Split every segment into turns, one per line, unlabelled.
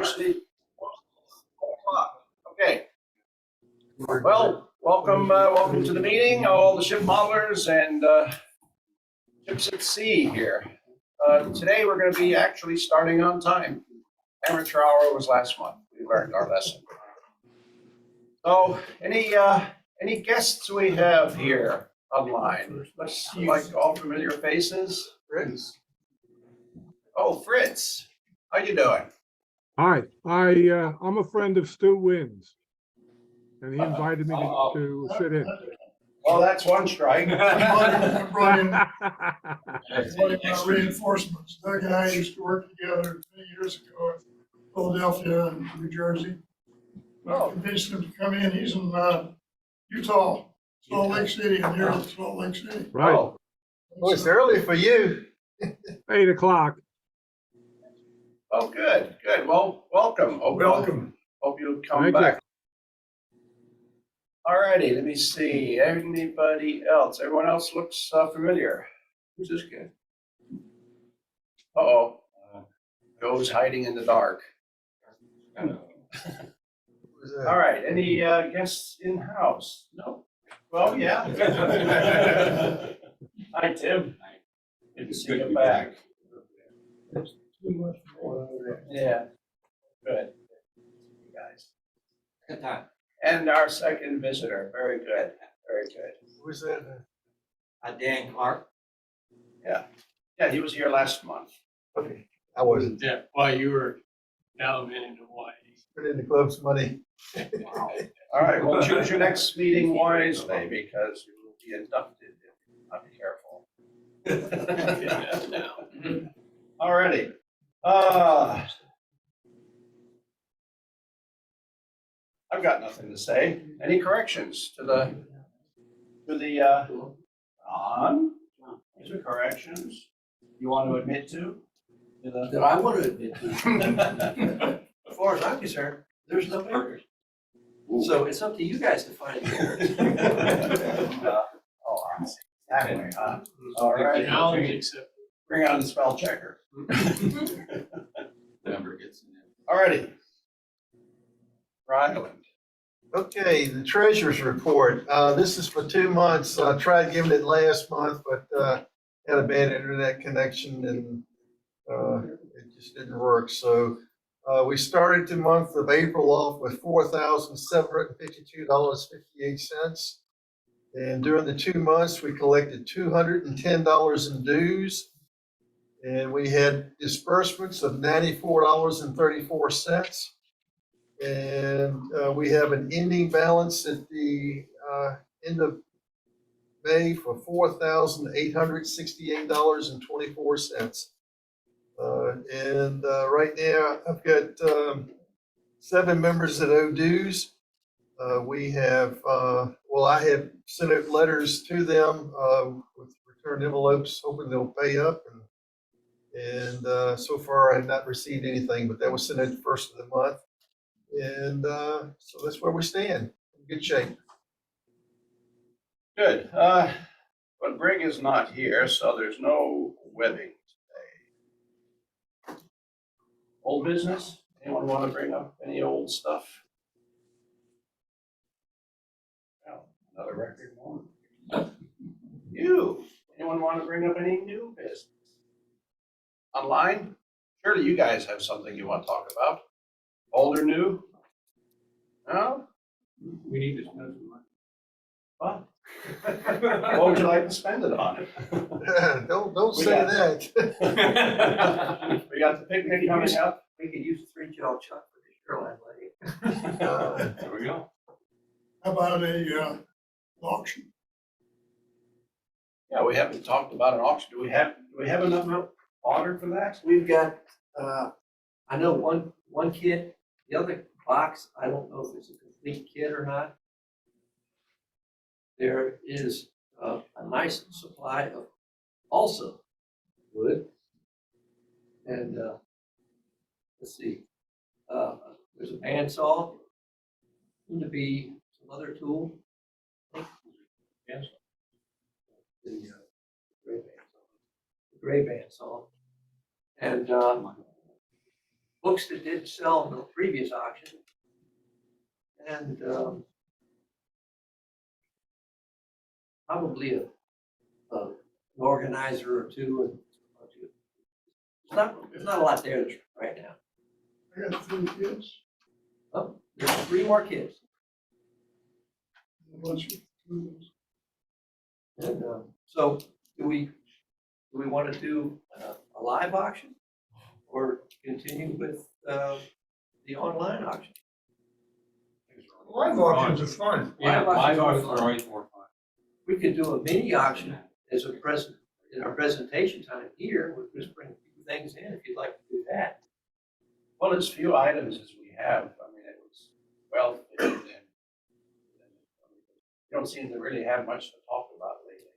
Okay. Well, welcome to the meeting, all the ship modelers and ships at sea here. Today we're going to be actually starting on time. Amateur hour was last month. We learned our lesson. So, any guests we have here online? Looks like all familiar faces.
Fritz.
Oh, Fritz, how you doing?
Hi, I'm a friend of Stu Wynn's, and he invited me to sit in.
Well, that's one strike.
I brought in reinforcements. Doug and I used to work together many years ago in Philadelphia and New Jersey. I convinced him to come in. He's in Utah, Salt Lake City, and here in Salt Lake City.
Right,
Oh,
Well, it's early for you.
8 o'clock.
oh, good. Well, welcome. Hope you come
Thank you.
back. All righty, let me see. Anybody else? Everyone else looks familiar. Who's this guy? Uh-oh. Joe's hiding in the dark. All right, any guests in-house? No? Well, yeah. Hi, Tim. Good to see you back. Yeah, good. You guys.
Good time.
And our second visitor, very good.
Who's that? Dan Clark.
Yeah, he was here last month.
Okay, I wasn't.
Yeah, while you were down in Hawaii.
Put in the club's money.
Wow. All right, well, choose your next meeting wisely because you will be inducted if you're not careful. All righty. I've got nothing to say. Any corrections to the on? Is there corrections you want to admit to?
That I want to admit to. As far as I'm concerned, there's no errors. So it's up to you guys to find the errors.
Oh, I see. That way, huh? All right.
Challenge accepted.
Bring on the spell checker.
Never gets in
All righty. Ryland.
Okay, the treasurer's report. This is for 2 months. I tried giving it last month, but had a bad internet connection and it just didn't work. So we started the month of April off with $4,752.58. And during the 2 months, we collected $210 in dues. And we had disbursements of $94.34. And we have an ending balance at the end of May for $4,868.24. And right now, I've got 7 members that owe dues. We have, I have sent out letters to them with return envelopes, hoping they'll pay up. And so far, I have not received anything, but that was sent out the first of the month. And so that's where we stand. In good shape.
Good. But Greg is not here, so there's no webbing today. Old business? Anyone want to bring up any old stuff? Well, another record moment. You? Anyone want to bring up any new business? Online? Surely you guys have something you want to talk about. Old or new? No?
We need to spend some money.
What? What would you like to spend it on?
Don't
We
say
got-
that.
We got the picnic coming up.
We could use 3 gel chuck for the shoreline lady.
There we go.
How about a auction?
Yeah, we haven't talked about an auction. Do we have enough order for that?
We've got, I know one kit, the other box, I don't know if it's a complete kit or not. There is a nice supply of also wood. And let's see, there's a bandsaw, soon to be some other tool.
Yes.
The gray bandsaw. And books that did sell in the previous auction. And probably an organizer or two. And there's not a lot there right now.
I got 3 kids,
Oh, there's 3 more kids.
and a bunch of students.
And so do we want to do a live auction or continue with the online auction?
Live auctions are fun.
Yeah,
Live auctions
live
are
auctions
fun.
are always more fun.
We could do a mini auction as a in our presentation time here. We'll just bring a few things in if you'd like to do that.
Well, as few items as we have, I mean, it was well fitted and you don't seem to really have much to talk about lately.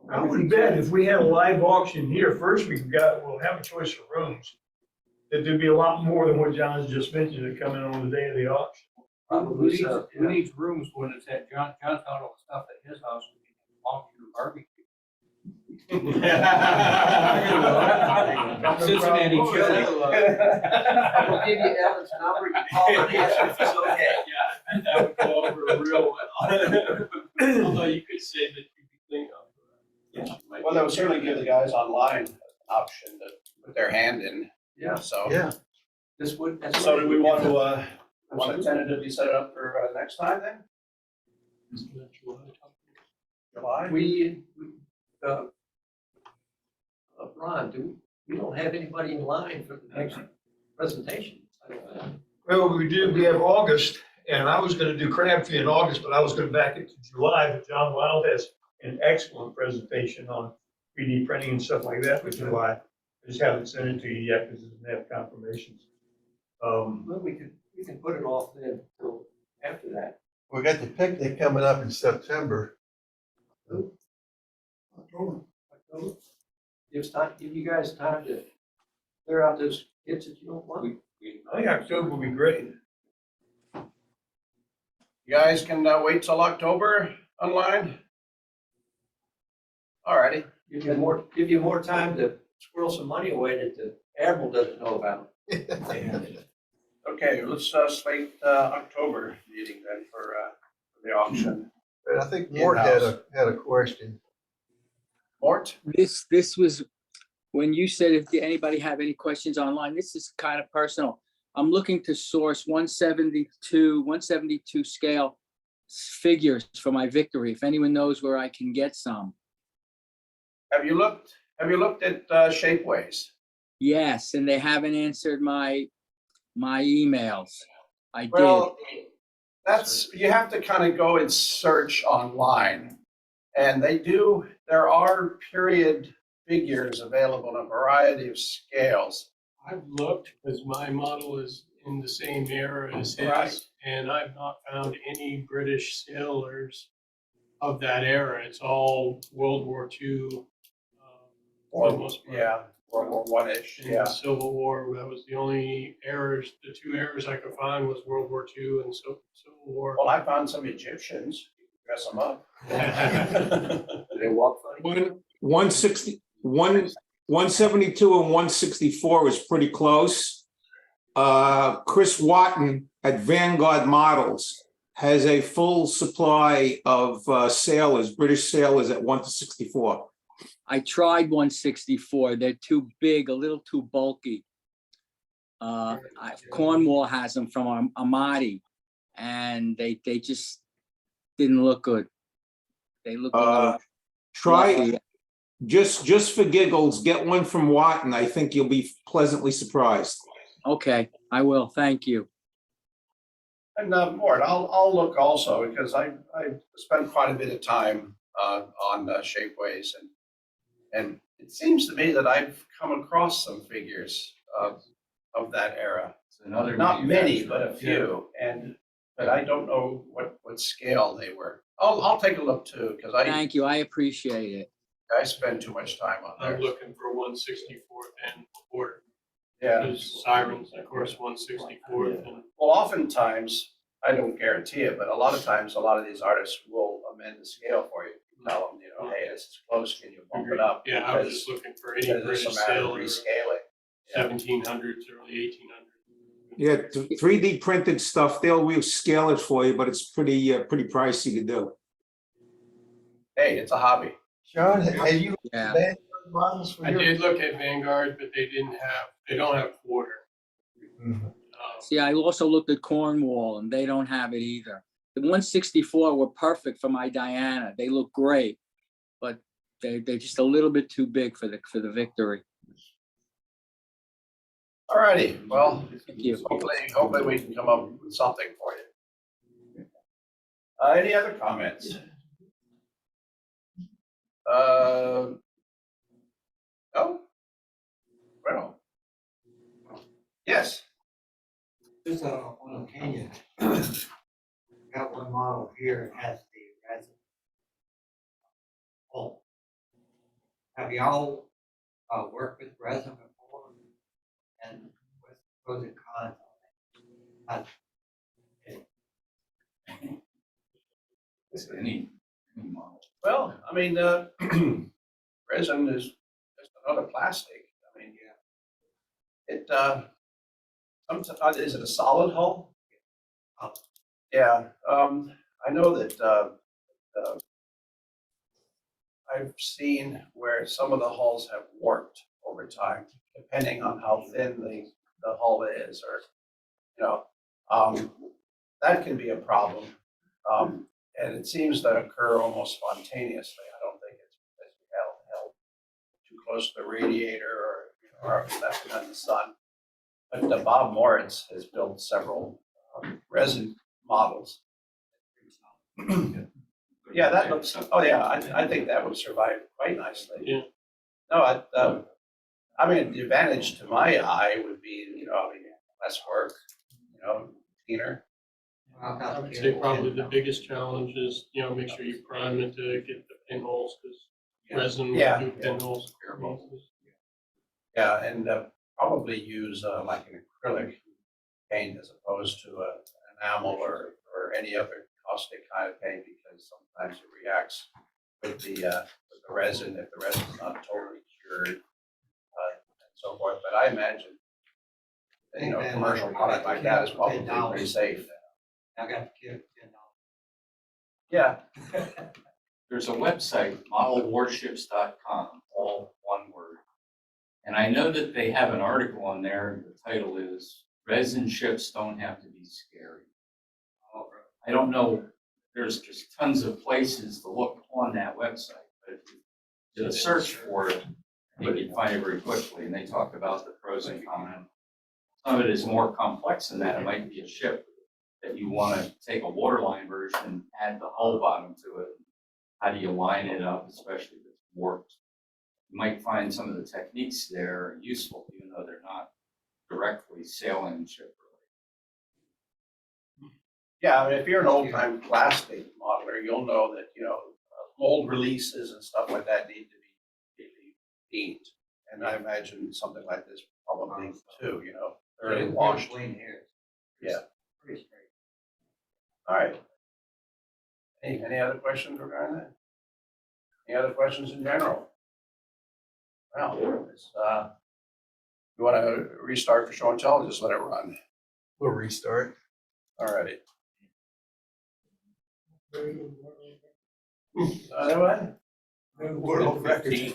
I would bet if we had a live auction here, first we'll have a choice of rooms. That there'd be a lot more than what John's just mentioned that come in on the day of the auction.
Probably
Who
so.
needs rooms when it's at John found all the stuff at his house, we can walk through barbecue. Cincinnati chili.
I will give you Evan's number. You can call him and ask if it's okay.
Yeah, that would go over real well. Although you could say that you could think of.
Well, that would certainly give the guys online an option to put their hand in,
Yeah,
so.
Yeah,
this would. that's
So
what
do we want to,
Absolutely.
tentatively set it up for next time then? July?
Ron, we don't have anybody in line for the next presentation. I don't know.
Well, we have August, and I was gonna do Crabtree in August, but I was gonna back it to July, but John Wild has an excellent presentation on 3D printing and stuff like that for July. I just haven't sent it to you yet because it doesn't have confirmations.
Well, we can put it off then till after that.
we got the picnic coming up in September.
October.
October. Give you guys time to clear out those kids that you don't want.
I think October will be great.
You guys can wait till October online? Alrighty.
Give you more time to squirrel some money away that the admiral doesn't know about.
Okay, let's slate October meeting then for the auction.
And I think Mort had a question.
Mort?
This was, when you said if anybody have any questions online, this is kind of personal. I'm looking to source 172 scale figures for my Victory. If anyone knows where I can get some.
Have you looked at Shapeways?
Yes, and they haven't answered my emails. I did.
Well, you have to kind of go and search online. And there are period figures available in a variety of scales.
I've looked, because my model is in the same era as his,
Right.
and I've not found any British sailors of that era. It's all World War II.
Or,
Almost, right.
yeah, World War One-ish,
In
yeah.
the Civil War, that was the only errors, the 2 errors I could find was World War II and Civil War.
Well, I found some Egyptians, dress them up.
Do they walk funny?
172 and 164 was pretty close. Chris Watton at Vanguard Models has a full supply of sailors, British sailors at 1-64.
I tried 164. They're too big, a little too bulky. Cornwall has them from Amati, and they just didn't look good. They look a little
Try,
fluffy.
just for giggles, get one from Watton. I think you'll be pleasantly surprised.
Okay, I will. Thank you.
And Mort, I'll look also because I spent quite a bit of time on Shapeways and it seems to me that I've come across some figures of that era. Not many, but a few, but I don't know what scale they were. I'll take a look too because
Thank you. I appreciate it.
I spend too much time on
I'm
there.
looking for 164th and quarter.
Yeah.
There's Sirens, of course, 164th. And
Well, oftentimes, I don't guarantee it, but a lot of times, a lot of these artists will amend the scale for you. Tell them, hey, this is close, can you bump it up?
yeah, I was just looking for any
Because
British
it's a matter of
sailor.
rescaling.
1700s, early 1800s.
Yeah, 3D printed stuff, they'll rescale it for you, but it's pretty pricey to do.
Hey, it's a hobby.
John, have you
Yeah.
Vanguard models for
I
your?
did look at Vanguard, but they don't have quarter.
Mhm.
See, I also looked at Cornwall and they don't have it either. The 164 were perfect for my Diana. They look great, but they're just a little bit too big for the Victory.
All righty, well,
Thank you.
hopefully we can come up with something for you. Any other comments? No? Well. Yes,
Just on opinion. Got one model here, it has the resin. Oh. Have y'all, worked with resin before? And what's the pros and cons on it?
Any model.
well, I mean, resin is just another plastic. I mean, it, sometimes, is it a solid hull? Yeah, I know that, I've seen where some of the hulls have warped over time, depending on how thin the hull is, or, you know, that can be a problem. And it seems to occur almost spontaneously. I don't think it's because you held too close to the radiator, or left it in the sun. But Bob Moritz has built several resin models. Yeah, that looks, oh yeah, I think that would survive quite nicely.
Yeah.
No, I mean, the advantage to my eye would be, I mean, less work, cleaner.
I would say probably the biggest challenge is, make sure you prime it to get the pinholes, because resin will
Yeah.
do pinholes.
Yeah, and probably use like an acrylic paint as opposed to an enamel or any other caustic kind of paint, because sometimes it reacts with the resin if the resin's not totally cured, and so forth. But I imagine, a commercial product like that is probably pretty safe.
I got the kid,
Yeah,
There's a website, modelwarships.com, all one word. And I know that they have an article on there, the title is Resin Ships Don't Have to Be Scary. I don't know, there's just tons of places to look on that website, but if you did a search for it, you can find it very quickly, and they talk about the pros and cons. Some of it is more complex than that. It might be a ship that you want to take a waterline version and add the hull bottom to it. How do you line it up, especially if it's warped? You might find some of the techniques there useful, even though they're not directly sailing ship related.
yeah. I mean, if you're an old-time plastic modeler, you'll know that, mold releases and stuff like that need to be cleaned. And I imagine something like this probably too, thoroughly washed.
Clean here.
Yeah.
Pretty straight.
All right. Any other questions regarding that? Any other questions in general? Well, it's, you want to restart for show and tell, or just let it run?
We'll restart.
All right. What?
World record.